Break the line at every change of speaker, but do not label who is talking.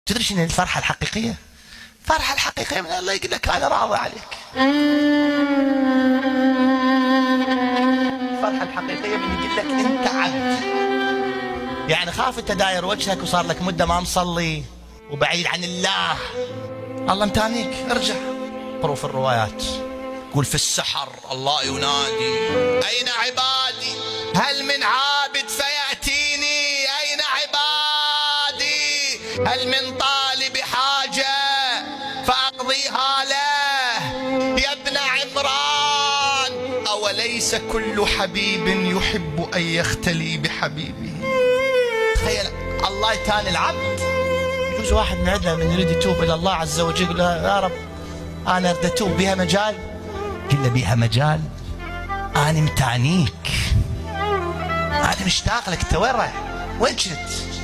تدري شنو الفرحة الحقيقية؟ الفرحة الحقيقية من الله يقول لك أنا راضي عليك. الفرحة الحقيقية من يقول لك أنت عبد. يعني خاف أنت داير وجهك وصار لك مدة ما مصلي وبعيد عن الله، الله متانيك، ارجع حروف الروايات. قول في السحر الله ينادي أين عبادي، هل من عابد فيأتيني، أين عبادي، هل من طالب حاجة فأقضيها له، يا ابن عمران أوليس كل حبيب يحب أن يختلي بحبيبه. تخيل الله يتاني العبد. يجوز واحد من عندنا من يريد يتوب إلى الله عز وجل يقول يا رب أنا أريد أتوب، بها مجال؟ قل بها مجال، أنا متعنيك، أنا مشتاق لك، أنت وين رايح؟ وين كنت؟